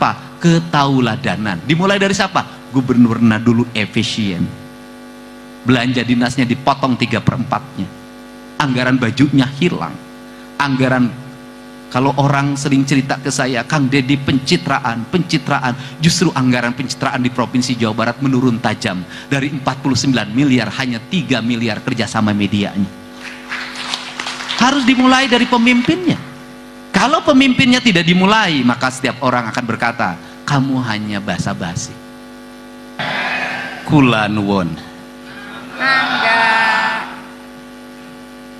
apa? Ketauladanan. Dimulai dari siapa? Gubernurnya dulu efisien, belanja dinasnya dipotong 3/4-nya, anggaran bajunya hilang, anggaran. Kalau orang sering cerita ke saya, Kang Deddy pencitraan, justru anggaran pencitraan di Provinsi Jawa Barat menurun tajam. Dari 49 miliar hanya 3 miliar kerjasama medianya. Harus dimulai dari pemimpinnya. Kalau pemimpinnya tidak dimulai, maka setiap orang akan berkata, kamu hanya basa-basi. Kula nuwun.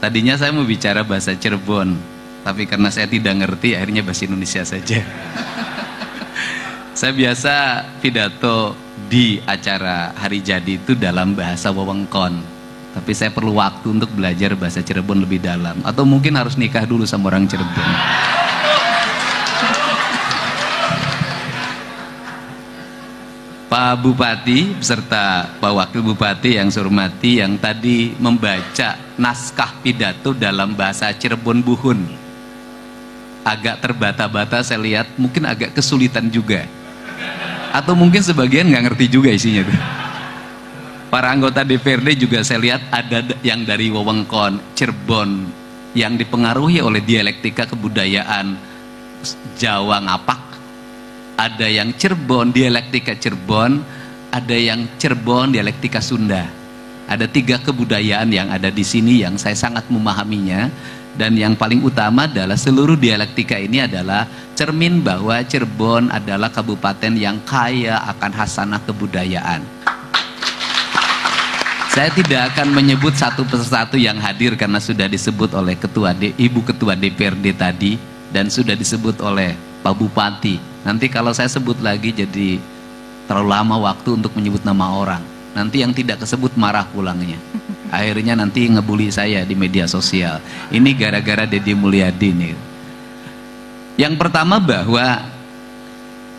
Tadinya saya mau bicara bahasa Cirebon, tapi karena saya tidak ngerti, akhirnya bahasa Indonesia saja. Saya biasa pidato di acara hari jadi itu dalam bahasa wewengkon, tapi saya perlu waktu untuk belajar bahasa Cirebon lebih dalam, atau mungkin harus nikah dulu sama orang Cirebon. Pak Bupati beserta Pak Wakil Bupati yang saya hormati, yang tadi membaca naskah pidato dalam bahasa Cirebon Buhun, agak terbata-bata, saya lihat mungkin agak kesulitan juga, atau mungkin sebagian nggak ngerti juga isinya tuh. Para anggota DPRD juga saya lihat ada yang dari wewengkon Cirebon yang dipengaruhi oleh dialektika kebudayaan Jawa Ngapak, ada yang Cirebon dialektika Cirebon, ada yang Cirebon dialektika Sunda. Ada 3 kebudayaan yang ada di sini yang saya sangat memahaminya. Dan yang paling utama adalah seluruh dialektika ini adalah cermin bahwa Cirebon adalah kabupaten yang kaya akan hasanah kebudayaan. Saya tidak akan menyebut satu persatu yang hadir karena sudah disebut oleh Ibu Ketua DPRD tadi, dan sudah disebut oleh Pak Bupati. Nanti kalau saya sebut lagi jadi terlalu lama waktu untuk menyebut nama orang. Nanti yang tidak kesebut marah pulangnya. Akhirnya nanti ngebully saya di media sosial. Ini gara-gara Deddy Mulyadi nih. Yang pertama bahwa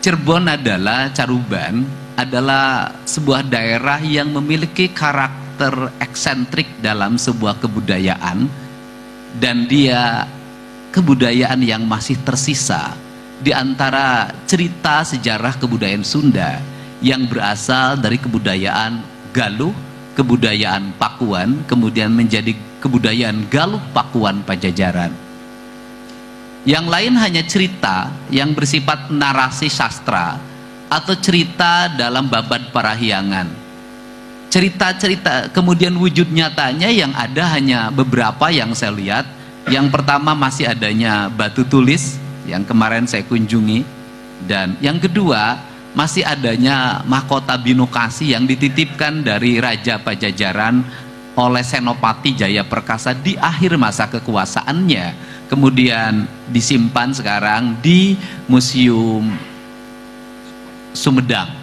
Cirebon adalah, Caruban adalah sebuah daerah yang memiliki karakter eksentrik dalam sebuah kebudayaan, dan dia kebudayaan yang masih tersisa di antara cerita sejarah kebudayaan Sunda yang berasal dari kebudayaan Galuh, kebudayaan Pakuan, kemudian menjadi kebudayaan Galuh Pakuan Pajajaran. Yang lain hanya cerita yang bersifat narasi sastra atau cerita dalam babad parahyangan. Cerita-cerita, kemudian wujud nyatanya yang ada hanya beberapa yang saya lihat. Yang pertama masih adanya batu tulis yang kemarin saya kunjungi, dan yang kedua masih adanya mahkota binokasi yang dititipkan dari Raja Pajajaran oleh Senopati Jayaperkasa di akhir masa kekuasaannya, kemudian disimpan sekarang di Museum Sumedang.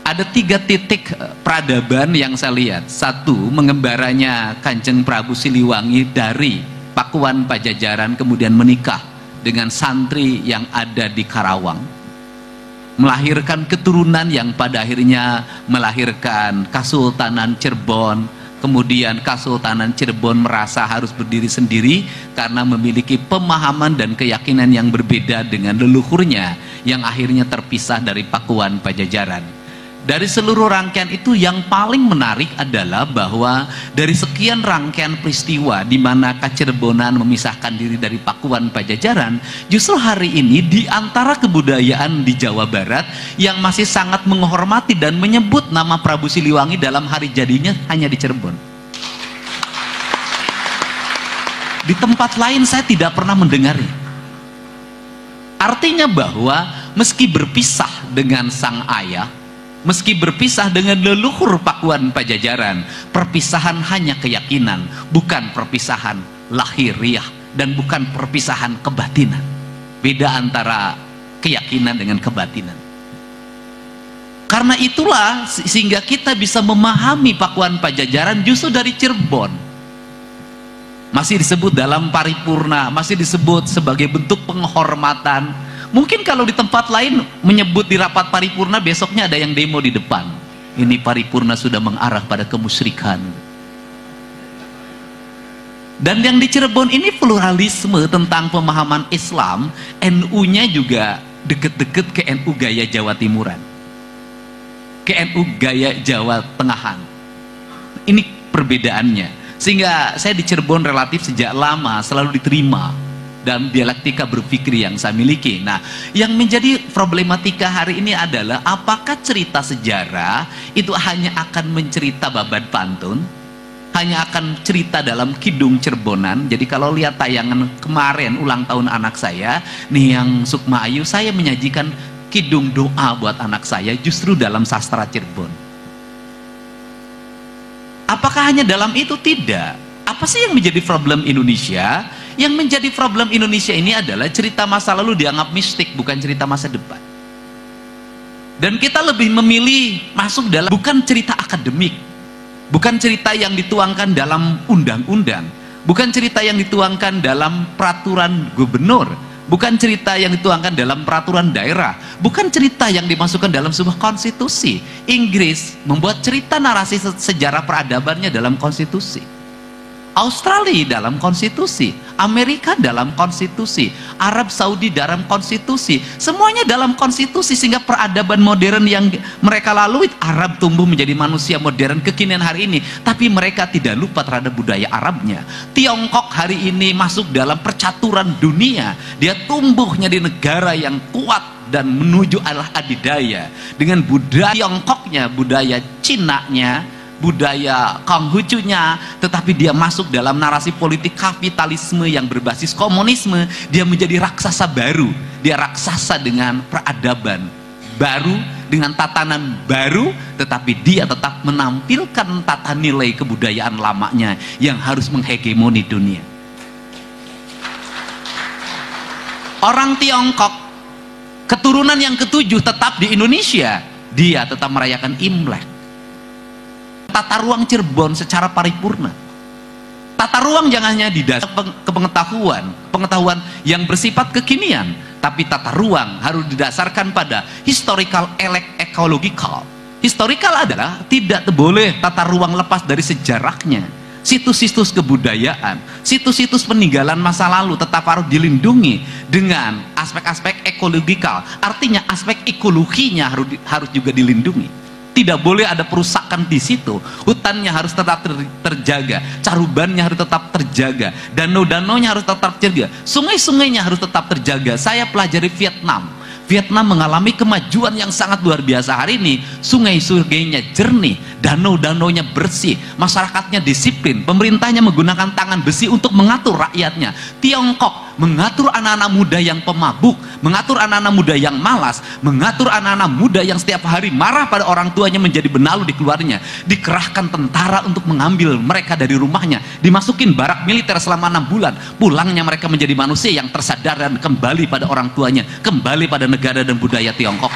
Ada 3 titik peradaban yang saya lihat. 1, mengembaranya Kanjeng Prabu Siliwangi dari Pakuan Pajajaran kemudian menikah dengan santri yang ada di Karawang, melahirkan keturunan yang pada akhirnya melahirkan Kasultanan Cirebon. Kemudian Kasultanan Cirebon merasa harus berdiri sendiri karena memiliki pemahaman dan keyakinan yang berbeda dengan leluhurnya yang akhirnya terpisah dari Pakuan Pajajaran. Dari seluruh rangkaian itu yang paling menarik adalah bahwa dari sekian rangkaian peristiwa di mana Kacirebonan memisahkan diri dari Pakuan Pajajaran, justru hari ini di antara kebudayaan di Jawa Barat yang masih sangat menghormati dan menyebut nama Prabu Siliwangi dalam hari jadinya hanya di Cirebon. Di tempat lain saya tidak pernah mendengarnya. Artinya bahwa meski berpisah dengan sang ayah, meski berpisah dengan leluhur Pakuan Pajajaran, perpisahan hanya keyakinan, bukan perpisahan lahiriah dan bukan perpisahan kebatinan. Beda antara keyakinan dengan kebatinan. Karena itulah sehingga kita bisa memahami Pakuan Pajajaran justru dari Cirebon. Masih disebut dalam paripurna, masih disebut sebagai bentuk penghormatan. Mungkin kalau di tempat lain menyebut di rapat paripurna, besoknya ada yang demo di depan. Ini paripurna sudah mengarah pada kemusyrikan. Dan yang di Cirebon ini pluralisme tentang pemahaman Islam, NU-nya juga deket-deket ke NU gaya Jawa Timuran, ke NU gaya Jawa Tengahan. Ini perbedaannya. Sehingga saya di Cirebon relatif sejak lama selalu diterima dan dialektika berpikir yang saya miliki. Nah, yang menjadi problematika hari ini adalah apakah cerita sejarah itu hanya akan mencerita babat pantun, hanya akan cerita dalam kidung Cirebonan. Jadi kalau lihat tayangan kemarin ulang tahun anak saya nih yang Sukma Ayu, saya menyajikan kidung doa buat anak saya justru dalam sastra Cirebon. Apakah hanya dalam itu? Tidak. Apa sih yang menjadi problem Indonesia? Yang menjadi problem Indonesia ini adalah cerita masa lalu dianggap mistik, bukan cerita masa depan. Dan kita lebih memilih masuk dalam bukan cerita akademik, bukan cerita yang dituangkan dalam undang-undang, bukan cerita yang dituangkan dalam peraturan gubernur, bukan cerita yang dituangkan dalam peraturan daerah, bukan cerita yang dimasukkan dalam sebuah konstitusi. Inggris membuat cerita narasi sejarah peradabannya dalam konstitusi, Australia dalam konstitusi, Amerika dalam konstitusi, Arab Saudi dalam konstitusi, semuanya dalam konstitusi. Sehingga peradaban modern yang mereka lalui, Arab tumbuh menjadi manusia modern kekinian hari ini, tapi mereka tidak lupa terhadap budaya Arabnya. Tiongkok hari ini masuk dalam percaturan dunia, dia tumbuhnya di negara yang kuat dan menuju arah adidaya dengan budaya Tiongkoknya, budaya Cinanya, budaya Konghucunya, tetapi dia masuk dalam narasi politik kapitalisme yang berbasis komunisme. Dia menjadi raksasa baru, dia raksasa dengan peradaban baru, dengan tatanan baru, tetapi dia tetap menampilkan tata nilai kebudayaan lamanya yang harus menghegemoni dunia. Orang Tiongkok keturunan yang ketujuh tetap di Indonesia, dia tetap merayakan Imlek. Tata ruang Cirebon secara paripurna. Tata ruang jangan hanya didasar ke pengetahuan yang bersifat kekinian, tapi tata ruang harus didasarkan pada historical ecological. Historical adalah tidak boleh tata ruang lepas dari sejarahnya. Situs-situs kebudayaan, situs-situs peninggalan masa lalu tetap harus dilindungi dengan aspek-aspek ekologikal. Artinya aspek ekologinya harus juga dilindungi. Tidak boleh ada perusakan di situ. Hutannya harus tetap terjaga, carubannya harus tetap terjaga, danau-danaunya harus tetap terjaga, sungai-sungainya harus tetap terjaga. Saya pelajari Vietnam mengalami kemajuan yang sangat luar biasa hari ini. Sungai-sungainya jernih, danau-danaunya bersih, masyarakatnya disiplin, pemerintahnya menggunakan tangan besi untuk mengatur rakyatnya. Tiongkok mengatur anak-anak muda yang pemabuk, mengatur anak-anak muda yang malas, mengatur anak-anak muda yang setiap hari marah pada orang tuanya menjadi benalu di keluarnya. Dikerahkan tentara untuk mengambil mereka dari rumahnya, dimasukin barak militer selama 6 bulan. Pulangnya mereka menjadi manusia yang tersadar dan kembali pada orang tuanya, kembali pada negara dan budaya Tiongkok.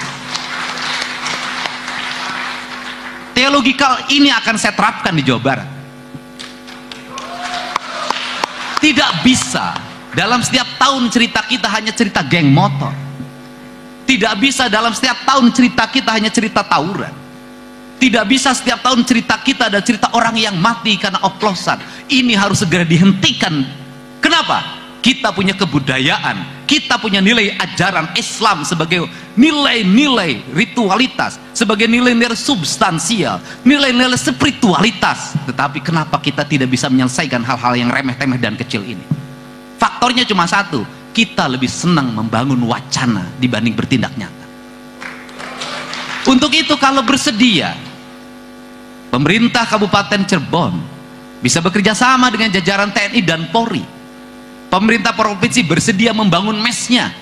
Teologikal ini akan saya terapkan di Jawa Barat. Tidak bisa dalam setiap tahun cerita kita hanya cerita geng motor. Tidak bisa dalam setiap tahun cerita kita hanya cerita tawuran. Tidak bisa setiap tahun cerita kita ada cerita orang yang mati karena oplosan. Ini harus segera dihentikan. Kenapa? Kita punya kebudayaan, kita punya nilai ajaran Islam sebagai nilai-nilai ritualitas, sebagai nilai-nilai substansial, nilai-nilai spiritualitas. Tetapi kenapa kita tidak bisa menyelesaikan hal-hal yang remeh-temeh dan kecil ini? Faktornya cuma satu, kita lebih senang membangun wacana dibanding bertindak nyata. Untuk itu kalau bersedia, pemerintah Kabupaten Cirebon bisa bekerja sama dengan jajaran TNI dan Polri. Pemerintah provinsi bersedia membangun mesnya.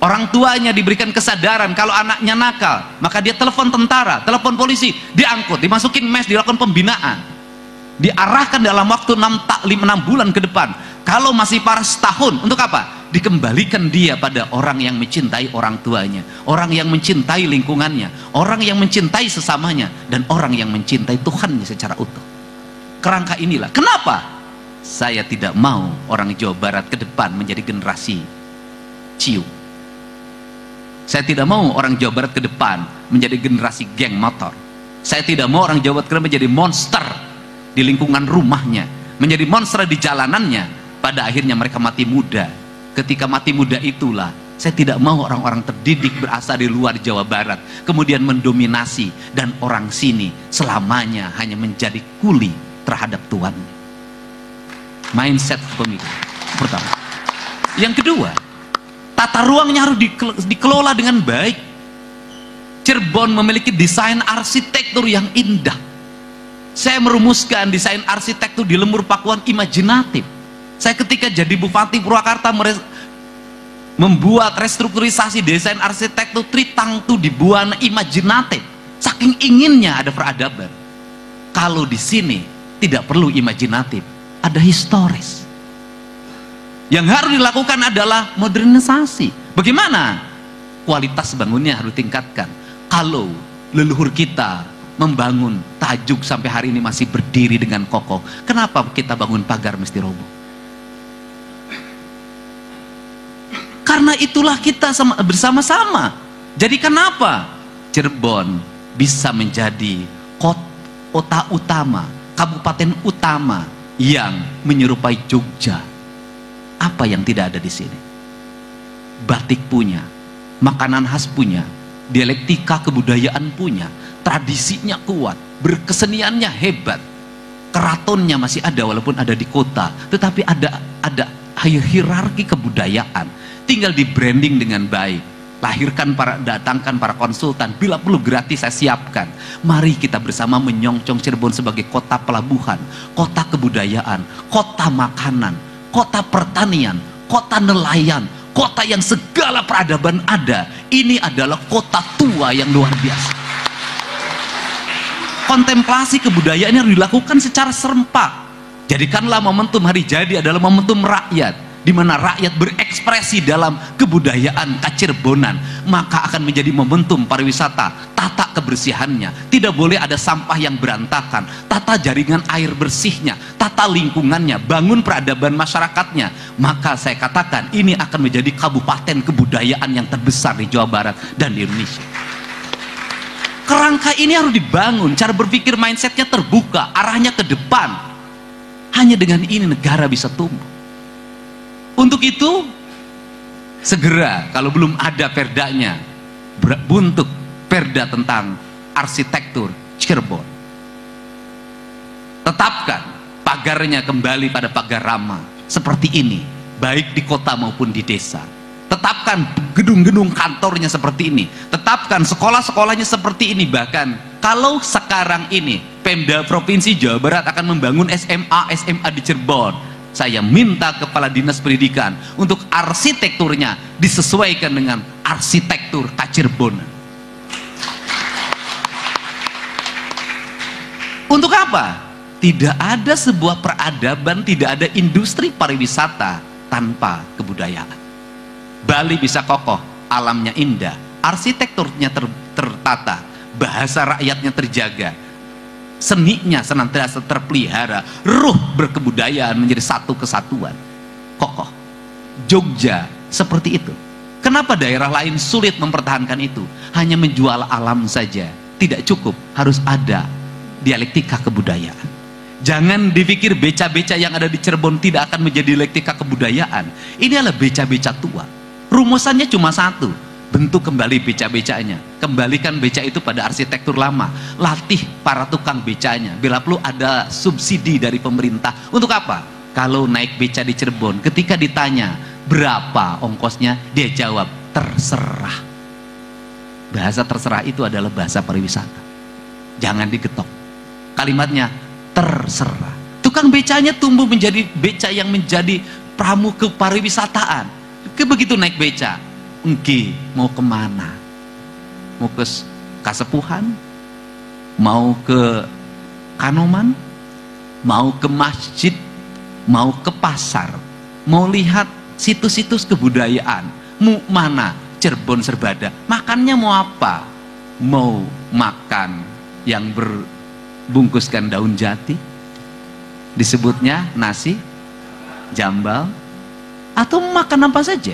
Orang tuanya diberikan kesadaran kalau anaknya nakal, maka dia telepon tentara, telepon polisi, diangkut, dimasukin mes, dilakukan pembinaan, diarahkan dalam waktu 6 bulan ke depan. Kalau masih parah setahun, untuk apa? Dikembalikan dia pada orang yang mencintai orang tuanya, orang yang mencintai lingkungannya, orang yang mencintai sesamanya, dan orang yang mencintai Tuhannya secara utuh. Kerangka inilah kenapa saya tidak mau orang Jawa Barat ke depan menjadi generasi ciu. Saya tidak mau orang Jawa Barat ke depan menjadi generasi geng motor. Saya tidak mau orang Jawa Barat menjadi monster di lingkungan rumahnya, menjadi monster di jalanannya. Pada akhirnya mereka mati muda. Ketika mati muda itulah Saya tidak mau orang-orang terdidik berasal di luar Jawa Barat kemudian mendominasi dan orang sini selamanya hanya menjadi kuli terhadap tuannya. Mindset pemimpin pertama. Yang kedua, tata ruangnya harus dikelola dengan baik. Cirebon memiliki desain arsitektur yang indah. Saya merumuskan desain arsitektur di Lemur Pakuan imajinatif. Saya ketika jadi Bupati Purwakarta membuat restrukturisasi desain arsitektur Tritangtu di Buana imajinatif. Saking inginnya ada peradaban. Kalau di sini tidak perlu imajinatif, ada historis. Yang harus dilakukan adalah modernisasi. Bagaimana? Kualitas bangunnya harus ditingkatkan. Kalau leluhur kita membangun Tajuk sampai hari ini masih berdiri dengan kokoh, kenapa kita bangun pagar mesti roboh? Karena itulah kita bersama-sama. Jadi kenapa Cirebon bisa menjadi kota utama, kabupaten utama yang menyerupai Jogja? Apa yang tidak ada di sini? Batik punya, makanan khas punya, dialektika kebudayaan punya, tradisinya kuat, berkeseniannya hebat, keratonnya masih ada walaupun ada di kota, tetapi ada hierarki kebudayaan. Tinggal di branding dengan baik, datangkan para konsultan, bila perlu gratis saya siapkan. Mari kita bersama menyongsong Cirebon sebagai kota pelabuhan, kota kebudayaan, kota makanan, kota pertanian, kota nelayan, kota yang segala peradaban ada. Ini adalah kota tua yang luar biasa. Kontemplasi kebudayaan yang dilakukan secara serempak. Jadikanlah momentum hari jadi adalah momentum rakyat, di mana rakyat berekspresi dalam kebudayaan Kacirebonan, maka akan menjadi momentum pariwisata. Tata kebersihannya, tidak boleh ada sampah yang berantakan, tata jaringan air bersihnya, tata lingkungannya, bangun peradaban masyarakatnya. Maka saya katakan ini akan menjadi kabupaten kebudayaan yang terbesar di Jawa Barat dan di Indonesia. Kerangka ini harus dibangun, cara berpikir mindsetnya terbuka, arahnya ke depan. Hanya dengan ini negara bisa tumbuh. Untuk itu segera, kalau belum ada perdanya, bentuk perda tentang arsitektur Cirebon. Tetapkan pagarnya kembali pada pagar Rama seperti ini, baik di kota maupun di desa. Tetapkan gedung-gedung kantornya seperti ini, tetapkan sekolah-sekolahnya seperti ini. Bahkan kalau sekarang ini Pemda Provinsi Jawa Barat akan membangun SMA di Cirebon, saya minta Kepala Dinas Pendidikan untuk arsitekturnya disesuaikan dengan arsitektur Kacirebonan. Untuk apa? Tidak ada sebuah peradaban, tidak ada industri pariwisata tanpa kebudayaan. Bali bisa kokoh, alamnya indah, arsitekturnya tertata, bahasa rakyatnya terjaga, seninya senantiasa terpelihara, ruh berkebudayaan menjadi satu kesatuan, kokoh. Jogja seperti itu. Kenapa daerah lain sulit mempertahankan itu? Hanya menjual alam saja tidak cukup, harus ada dialektika kebudayaan. Jangan dipikir beca-beca yang ada di Cirebon tidak akan menjadi dialektika kebudayaan. Ini adalah beca-beca tua. Rumusannya cuma satu, bentuk kembali beca-becanya, kembalikan beca itu pada arsitektur lama, latih para tukang becanya, bila perlu ada subsidi dari pemerintah. Untuk apa? Kalau naik beca di Cirebon, ketika ditanya berapa ongkosnya, dia jawab terserah. Bahasa terserah itu adalah bahasa pariwisata, jangan digetok. Kalimatnya terserah. Tukang becanya tumbuh menjadi beca yang menjadi pramuka pariwisataan. Begitu naik beca, engki mau kemana? Mau ke Kasepuhan? Mau ke Kanoman? Mau ke masjid? Mau ke pasar? Mau lihat situs-situs kebudayaan? Mau mana? Cirebon Serbada. Makannya mau apa? Mau makan yang berbungkuskan daun jati? Disebutnya nasi jambal? Atau makan apa saja?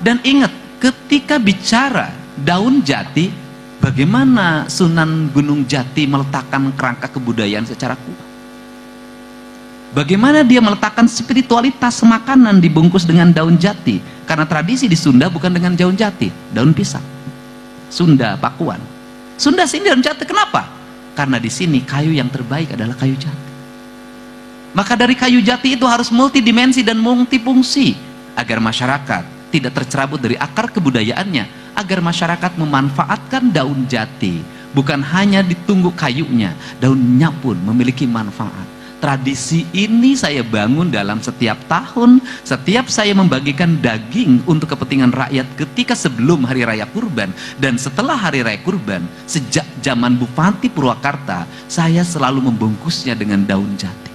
Dan ingat, ketika bicara daun jati, bagaimana Sunan Gunung Jati meletakkan kerangka kebudayaan secara kuat? Bagaimana dia meletakkan spiritualitas makanan dibungkus dengan daun jati? Karena tradisi di Sunda bukan dengan daun jati, daun pisang. Sunda, Pakuan. Sunda sini daun jati, kenapa? Karena di sini kayu yang terbaik adalah kayu jati. Maka dari kayu jati itu harus multidimensi dan multifungsi agar masyarakat tidak tercerabut dari akar kebudayaannya, agar masyarakat memanfaatkan daun jati, bukan hanya ditunggu kayunya, daunnya pun memiliki manfaat. Tradisi ini saya bangun dalam setiap tahun, setiap saya membagikan daging untuk kepentingan rakyat ketika sebelum hari raya kurban dan setelah hari raya kurban. Sejak zaman Bupati Purwakarta, saya selalu membungkusnya dengan daun jati.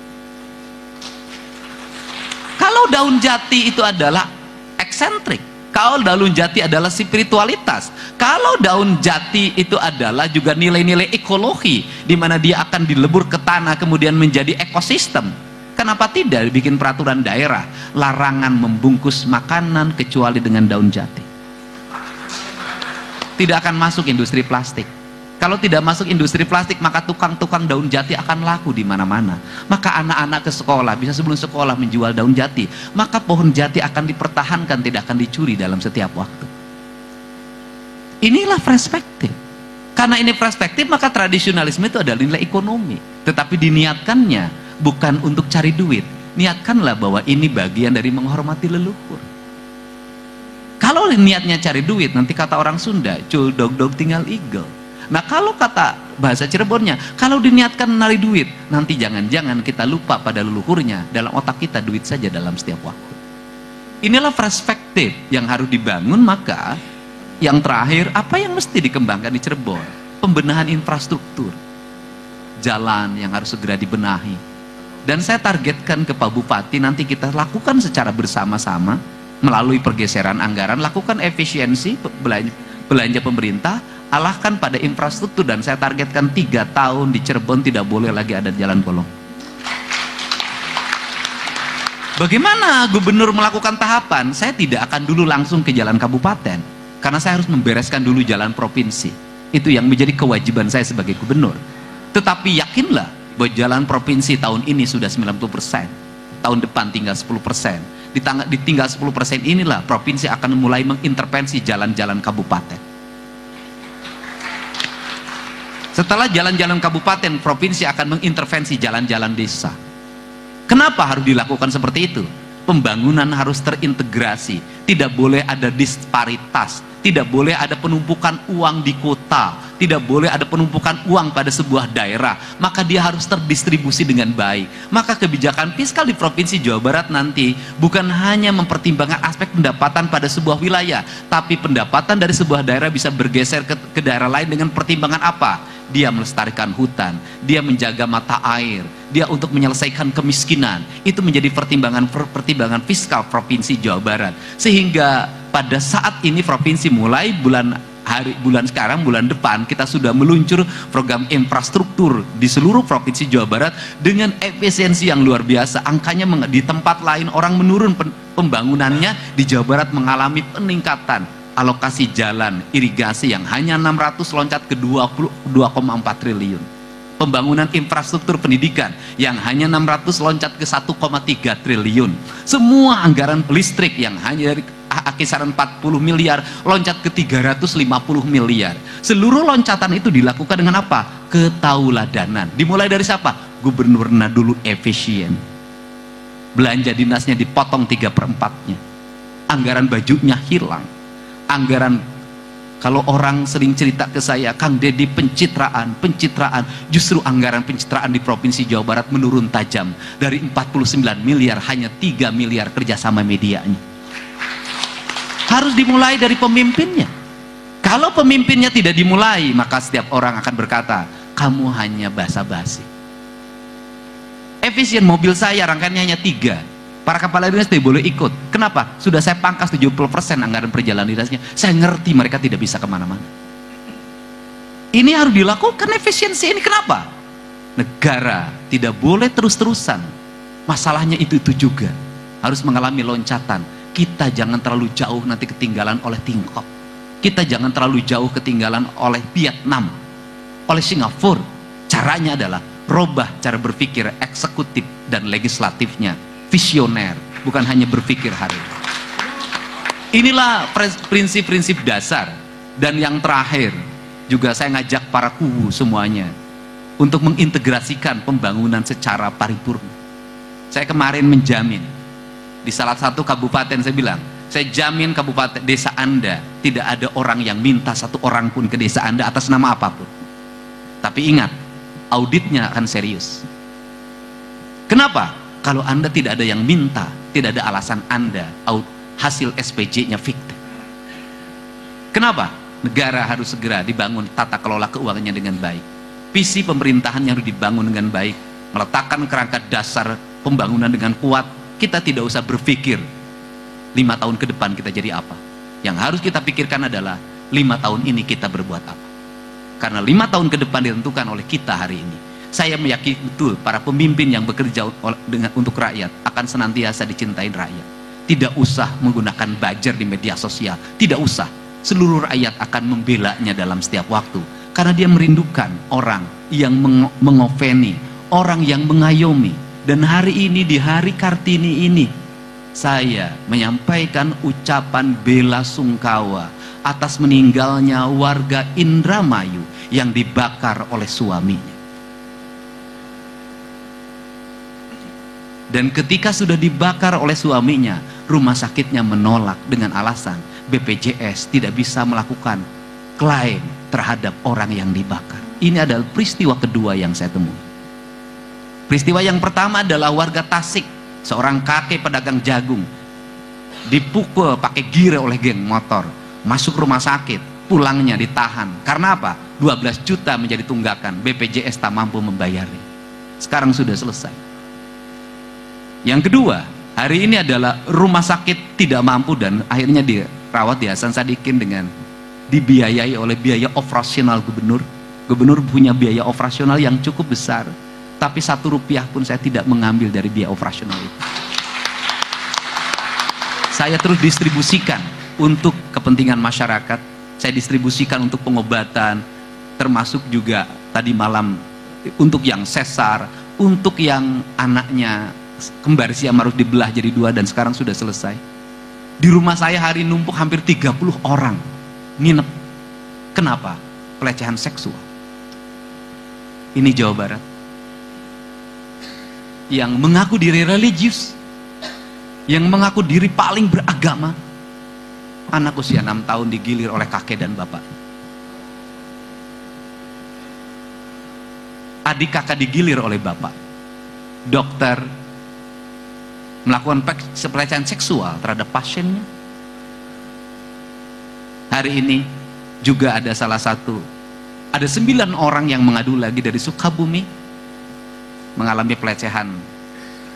Kalau daun jati itu adalah eksentrik, kalau daun jati adalah spiritualitas, kalau daun jati itu adalah juga nilai-nilai ekologi, di mana dia akan dilebur ke tanah kemudian menjadi ekosistem. Kenapa tidak bikin peraturan daerah larangan membungkus makanan kecuali dengan daun jati? Tidak akan masuk industri plastik. Kalau tidak masuk industri plastik, maka tukang-tukang daun jati akan laku di mana-mana. Maka anak-anak ke sekolah, bisa sebelum sekolah menjual daun jati. Maka pohon jati akan dipertahankan, tidak akan dicuri dalam setiap waktu. Inilah perspektif. Karena ini perspektif, maka tradisionalisme itu adalah nilai ekonomi. Tetapi diniatkannya bukan untuk cari duit. Niatkanlah bahwa ini bagian dari menghormati leluhur. Kalau niatnya cari duit, nanti kata orang Sunda, cul dog tinggal eagle. Nah kalau kata bahasa Cirebonnya, kalau diniatkan menarik duit, nanti jangan-jangan kita lupa pada leluhurnya. Dalam otak kita duit saja dalam setiap waktu. Inilah perspektif yang harus dibangun. Maka yang terakhir, apa yang mesti dikembangkan di Cirebon? Pembenahan infrastruktur, jalan yang harus segera dibenahi. Dan saya targetkan ke Pak Bupati, nanti kita lakukan secara bersama-sama melalui pergeseran anggaran, lakukan efisiensi belanja pemerintah, alahkan pada infrastruktur. Dan saya targetkan 3 tahun di Cirebon tidak boleh lagi ada jalan bolong. Bagaimana gubernur melakukan tahapan? Saya tidak akan dulu langsung ke jalan kabupaten, karena saya harus membereskan dulu jalan provinsi. Itu yang menjadi kewajiban saya sebagai gubernur. Tetapi yakinlah bahwa jalan provinsi tahun ini sudah 90%, tahun depan tinggal 10%. Di tinggal 10% inilah provinsi akan mulai mengintervensi jalan-jalan kabupaten. Setelah jalan-jalan kabupaten, provinsi akan mengintervensi jalan-jalan desa. Kenapa harus dilakukan seperti itu? Pembangunan harus terintegrasi, tidak boleh ada disparitas, tidak boleh ada penumpukan uang di kota, tidak boleh ada penumpukan uang pada sebuah daerah. Maka dia harus terdistribusi dengan baik. Maka kebijakan fiskal di Provinsi Jawa Barat nanti bukan hanya mempertimbangkan aspek pendapatan pada sebuah wilayah, tapi pendapatan dari sebuah daerah bisa bergeser ke daerah lain dengan pertimbangan apa? Dia melestarikan hutan, dia menjaga mata air, dia untuk menyelesaikan kemiskinan. Itu menjadi pertimbangan fiskal Provinsi Jawa Barat. Sehingga pada saat ini provinsi mulai bulan depan kita sudah meluncur program infrastruktur di seluruh Provinsi Jawa Barat dengan efisiensi yang luar biasa. Angkanya di tempat lain orang menurun pembangunannya, di Jawa Barat mengalami peningkatan. Alokasi jalan irigasi yang hanya 600 loncat ke 22,4 triliun. Pembangunan infrastruktur pendidikan yang hanya 600 loncat ke 1,3 triliun. Semua anggaran listrik yang hanya dari kisaran 40 miliar loncat ke 350 miliar. Seluruh loncatan itu dilakukan dengan apa? Ketauladanan. Dimulai dari siapa? Gubernurnya dulu efisien. Belanja dinasnya dipotong 3/4-nya. Anggaran bajunya hilang. Anggaran, kalau orang sering cerita ke saya, Kang Deddy pencitraan, justru anggaran pencitraan di Provinsi Jawa Barat menurun tajam. Dari 49 miliar hanya 3 miliar kerjasama medianya. Harus dimulai dari pemimpinnya. Kalau pemimpinnya tidak dimulai, maka setiap orang akan berkata, kamu hanya basa-basi. Efisien mobil saya rangkaiannya hanya 3. Para kepala dinas tidak boleh ikut. Kenapa? Sudah saya pangkas 70% anggaran perjalanan dinasnya. Saya ngerti mereka tidak bisa kemana-mana. Ini harus dilakukan efisiensi ini. Kenapa? Negara tidak boleh terus-terusan. Masalahnya itu juga. Harus mengalami loncatan. Kita jangan terlalu jauh nanti ketinggalan oleh Tiongkok. Kita jangan terlalu jauh ketinggalan oleh Vietnam, oleh Singapura. Caranya adalah robah cara berpikir eksekutif dan legislatifnya, visioner, bukan hanya berpikir hari. Inilah prinsip-prinsip dasar. Dan yang terakhir, juga saya ngajak para kubu semuanya untuk mengintegrasikan pembangunan secara paripurna. Saya kemarin menjamin di salah satu kabupaten, saya bilang, saya jamin kabupaten desa Anda tidak ada orang yang minta satu orang pun ke desa Anda atas nama apapun. Tapi ingat, auditnya akan serius. Kenapa? Kalau Anda tidak ada yang minta, tidak ada alasan Anda hasil SPJ-nya fiktif. Kenapa? Negara harus segera dibangun tata kelola keuangannya dengan baik. Visi pemerintahan yang harus dibangun dengan baik, meletakkan kerangka dasar pembangunan dengan kuat. Kita tidak usah berpikir 5 tahun ke depan kita jadi apa. Yang harus kita pikirkan adalah 5 tahun ini kita berbuat apa. Karena 5 tahun ke depan ditentukan oleh kita hari ini. Saya meyakini betul para pemimpin yang bekerja untuk rakyat akan senantiasa dicintai rakyat. Tidak usah menggunakan buzzer di media sosial, tidak usah. Seluruh rakyat akan membelanya dalam setiap waktu. Karena dia merindukan orang yang mengopeni, orang yang mengayomi. Dan hari ini, di hari Kartini ini, saya menyampaikan ucapan bela sungkawa atas meninggalnya warga Indramayu yang dibakar oleh suaminya. Dan ketika sudah dibakar oleh suaminya, rumah sakitnya menolak dengan alasan BPJS tidak bisa melakukan klaim terhadap orang yang dibakar. Ini adalah peristiwa kedua yang saya temui. Peristiwa yang pertama adalah warga Tasik, seorang kakek pedagang jagung, dipukul pakai gire oleh geng motor, masuk rumah sakit, pulangnya ditahan. Karena apa? 12 juta menjadi tunggakan, BPJS tak mampu membayarnya. Sekarang sudah selesai. Yang kedua, hari ini adalah rumah sakit tidak mampu dan akhirnya dirawat di Hasan Sadikin dengan dibiayai oleh biaya operasional gubernur. Gubernur punya biaya operasional yang cukup besar, tapi 1 rupiah pun saya tidak mengambil dari biaya operasional itu. Saya terus distribusikan untuk kepentingan masyarakat. Saya distribusikan untuk pengobatan, termasuk juga tadi malam untuk yang sesar, untuk yang anaknya kembar siam harus dibelah jadi 2 dan sekarang sudah selesai. Di rumah saya hari numpuk hampir 30 orang nginep. Kenapa? Pelecehan seksual. Ini Jawa Barat yang mengaku diri religius, yang mengaku diri paling beragama. Anak usia 6 tahun digilir oleh kakek dan bapak. Adik kakak digilir oleh bapak. Dokter melakukan pelecehan seksual terhadap pasiennya. Hari ini juga ada ada 9 orang yang mengadu lagi dari Sukabumi mengalami pelecehan.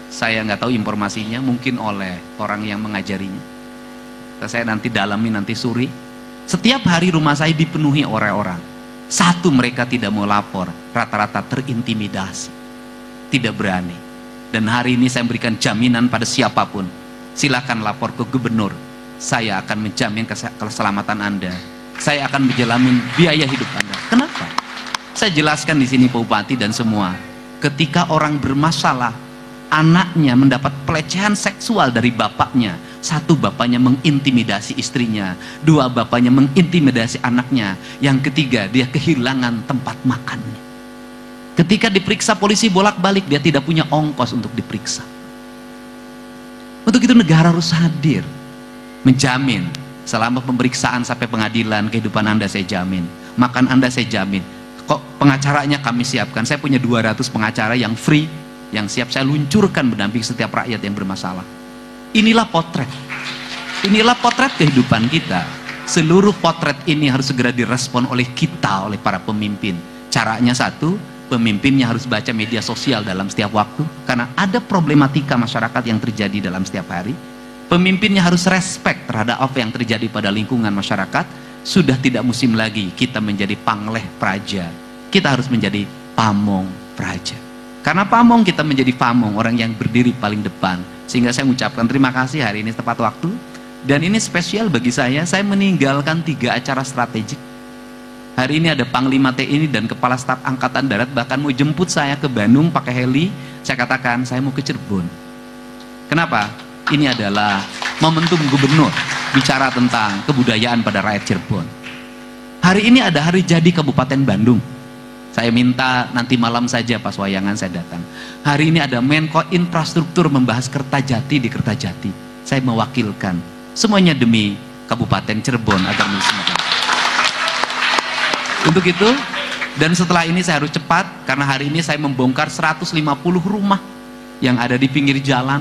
Saya nggak tahu informasinya, mungkin oleh orang yang mengajarinya. Saya nanti dalami nanti sore. Setiap hari rumah saya dipenuhi orang-orang. Satu, mereka tidak mau lapor, rata-rata terintimidasi, tidak berani. Dan hari ini saya berikan jaminan pada siapapun, silakan lapor ke gubernur. Saya akan menjamin keselamatan Anda. Saya akan menjamin biaya hidup Anda. Kenapa? Saya jelaskan di sini Pak Bupati dan semua. Ketika orang bermasalah, anaknya mendapat pelecehan seksual dari bapaknya. 1, bapaknya mengintimidasi istrinya. 2, bapaknya mengintimidasi anaknya. Yang ketiga, dia kehilangan tempat makannya. Ketika diperiksa polisi bolak-balik, dia tidak punya ongkos untuk diperiksa. Untuk itu negara harus hadir, menjamin selama pemeriksaan sampai pengadilan, kehidupan Anda saya jamin, makan Anda saya jamin. Kok pengacaranya kami siapkan? Saya punya 200 pengacara yang free, yang siap saya luncurkan mendampingi setiap rakyat yang bermasalah. Inilah potret. Inilah potret kehidupan kita. Seluruh potret ini harus segera direspon oleh kita, oleh para pemimpin. Caranya 1, pemimpinnya harus baca media sosial dalam setiap waktu, karena ada problematika masyarakat yang terjadi dalam setiap hari. Pemimpinnya harus respect terhadap apa yang terjadi pada lingkungan masyarakat. Sudah tidak musim lagi kita menjadi pangleh praja, kita harus menjadi pamong praja. Karena pamong, kita menjadi pamong, orang yang berdiri paling depan. Sehingga saya mengucapkan terima kasih, hari ini tepat waktu. Dan ini spesial bagi saya meninggalkan 3 acara strategik. Hari ini ada Panglima TNI dan Kepala Staf Angkatan Darat bahkan mau jemput saya ke Bandung pakai heli. Saya katakan, saya mau ke Cirebon. Kenapa? Ini adalah momentum gubernur bicara tentang kebudayaan pada rakyat Cirebon. Hari ini ada hari jadi Kabupaten Bandung. Saya minta nanti malam saja pas wayangan saya datang. Hari ini ada Menko Infrastruktur membahas Kertajati di Kertajati. Saya mewakilkan. Semuanya demi Kabupaten Cirebon agar semuanya. Untuk itu, dan setelah ini saya harus cepat, karena hari ini saya membongkar 150 rumah yang ada di pinggir jalan.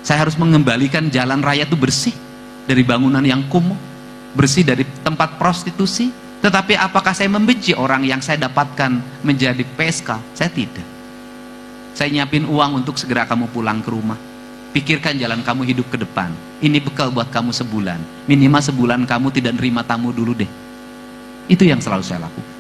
Saya harus mengembalikan jalan raya itu bersih dari bangunan yang kumuh, bersih dari tempat prostitusi. Tetapi apakah saya membenci orang yang saya dapatkan menjadi PSK? Saya tidak. Saya nyiapin uang untuk segera kamu pulang ke rumah. Pikirkan jalan kamu hidup ke depan. Ini bekal buat kamu sebulan. Minimal sebulan kamu tidak nerima tamu dulu deh. Itu yang selalu saya lakukan.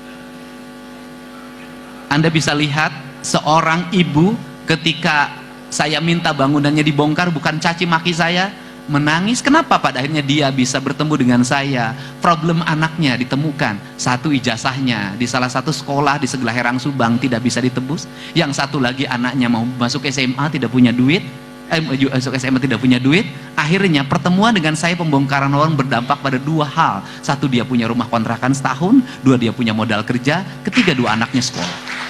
Anda bisa lihat seorang ibu ketika saya minta bangunannya dibongkar, bukan caci maki saya, menangis. Kenapa? Pada akhirnya dia bisa bertemu dengan saya. Problem anaknya ditemukan. Satu, ijazahnya di salah satu sekolah di sebelah Herang Subang tidak bisa ditebus. Yang satu lagi anaknya mau masuk SMA tidak punya duit. Masuk SMA tidak punya duit. Akhirnya pertemuan dengan saya pembongkaran orang berdampak pada dua hal. Satu, dia punya rumah kontrakan setahun. Dua, dia punya modal kerja. Ketiga, dua anaknya sekolah.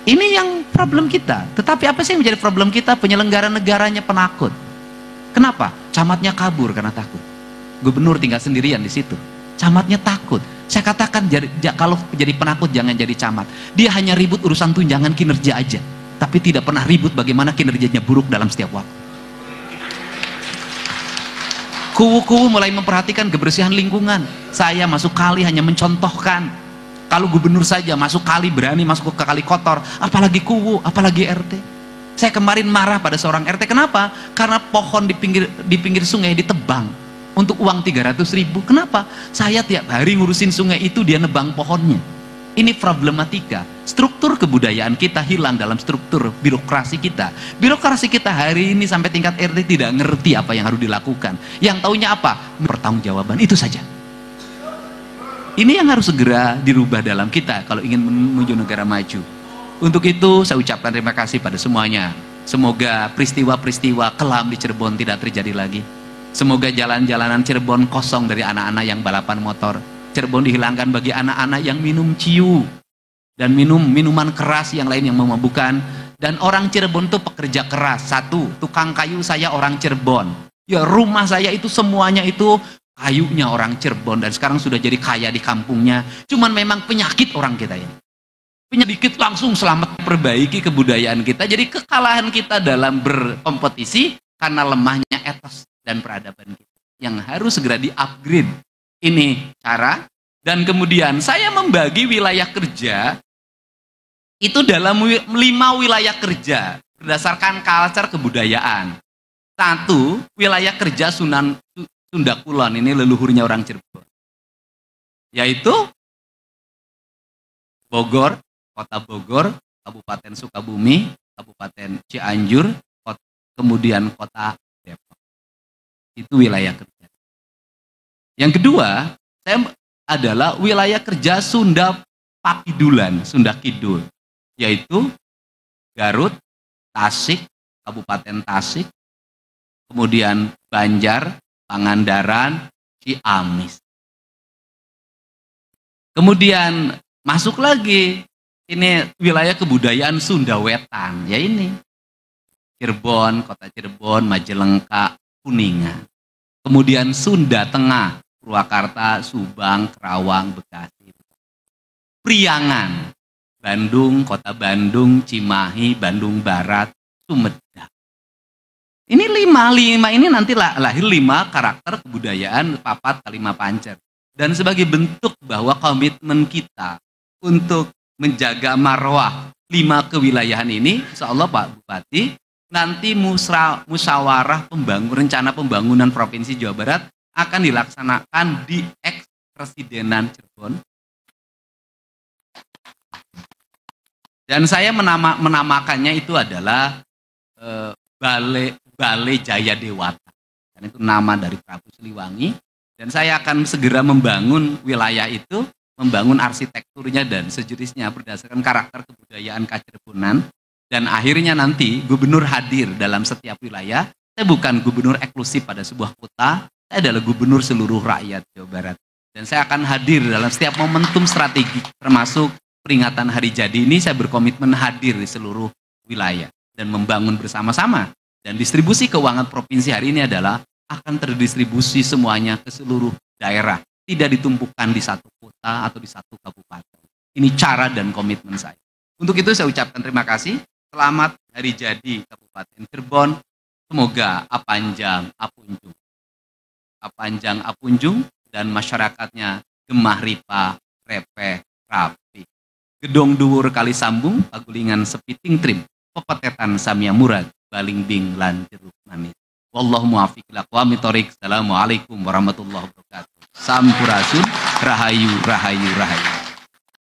Ini yang problem kita. Tetapi apa sih yang menjadi problem kita? Penyelenggara negaranya penakut. Kenapa? Camatnya kabur karena takut. Gubernur tinggal sendirian di situ. Camatnya takut. Saya katakan kalau jadi penakut jangan jadi camat. Dia hanya ribut urusan tunjangan kinerja aja, tapi tidak pernah ribut bagaimana kinerjanya buruk dalam setiap waktu. Kuwu-kuwu mulai memperhatikan kebersihan lingkungan. Saya masuk kali hanya mencontohkan. Kalau gubernur saja masuk kali berani masuk ke kali kotor, apalagi kuwu, apalagi RT. Saya kemarin marah pada seorang RT. Kenapa? Karena pohon di pinggir sungai ditebang untuk uang 300.000. Kenapa? Saya tiap hari ngurusin sungai itu, dia nebang pohonnya. Ini problematika. Struktur kebudayaan kita hilang dalam struktur birokrasi kita. Birokrasi kita hari ini sampai tingkat RT tidak ngerti apa yang harus dilakukan. Yang taunya apa? Pertanggungjawaban, itu saja. Ini yang harus segera dirubah dalam kita kalau ingin menuju negara maju. Untuk itu saya ucapkan terima kasih pada semuanya. Semoga peristiwa-peristiwa kelam di Cirebon tidak terjadi lagi. Semoga jalan-jalanan Cirebon kosong dari anak-anak yang balapan motor. Cirebon dihilangkan bagi anak-anak yang minum ciu dan minuman keras yang lain yang memabukkan. Dan orang Cirebon itu pekerja keras. Satu, tukang kayu saya orang Cirebon. Ya, rumah saya itu semuanya itu kayunya orang Cirebon, dan sekarang sudah jadi kaya di kampungnya. Cuman memang penyakit orang kita ini. Penyakit langsung selamat perbaiki kebudayaan kita. Jadi kekalahan kita dalam berkompetisi karena lemahnya etos dan peradaban kita yang harus segera di-upgrade. Ini cara. Dan kemudian saya membagi wilayah kerja itu dalam 5 wilayah kerja berdasarkan culture kebudayaan. Satu, wilayah kerja Sunda Kulon, ini leluhurnya orang Cirebon, yaitu Bogor, Kota Bogor, Kabupaten Sukabumi, Kabupaten Cianjur, kemudian Kota Depok. Itu wilayah kerja. Yang kedua, saya adalah wilayah kerja Sunda Pakidulan, Sunda Kidul, yaitu Garut, Tasik, Kabupaten Tasik, kemudian Banjar, Pangandaran, Ciamis. Kemudian masuk lagi, ini wilayah kebudayaan Sunda Wetan, ya ini Cirebon, Kota Cirebon, Majalengka, Kuningan. Kemudian Sunda Tengah, Purwakarta, Subang, Kerawang, Bekasi. Priangan, Bandung, Kota Bandung, Cimahi, Bandung Barat, Sumedang. Ini lima ini nanti lahir 5 karakter kebudayaan Papat Kalima Pancer. Dan sebagai bentuk bahwa komitmen kita untuk menjaga marwah 5 kewilayahan ini, insya Allah Pak Bupati, nanti musyawarah rencana pembangunan Provinsi Jawa Barat akan dilaksanakan di ex-presidenan Cirebon. Dan saya menamakannya itu adalah Balai Jaya Dewata. Dan itu nama dari Prabu Siliwangi. Dan saya akan segera membangun wilayah itu, membangun arsitekturnya dan sejenisnya berdasarkan karakter kebudayaan Kacirebonan. Dan akhirnya nanti gubernur hadir dalam setiap wilayah. Saya bukan gubernur eksklusif pada sebuah kota, saya adalah gubernur seluruh rakyat Jawa Barat. Dan saya akan hadir dalam setiap momentum strategik, termasuk peringatan Hari Jadi ini. Saya berkomitmen hadir di seluruh wilayah dan membangun bersama-sama. Dan distribusi keuangan provinsi hari ini adalah akan terdistribusi semuanya ke seluruh daerah, tidak ditumpukan di satu kota atau di satu kabupaten. Ini cara dan komitmen saya. Untuk itu saya ucapkan terima kasih. Selamat Hari Jadi Kabupaten Cirebon. Semoga apanjang apunjung. Apanjang apunjung dan masyarakatnya gemah ripa, repeh, rapi. Gedong dhuwur kali sambung, pagulingan sepiting trim, pepetetan samia murad, balingbing lan jeruk manis. Wallahu muwaffiq ila aqwamit thoriq. Assalamualaikum warahmatullahi wabarakatuh. Sampurasun, rahayu, rahayu, rahayu.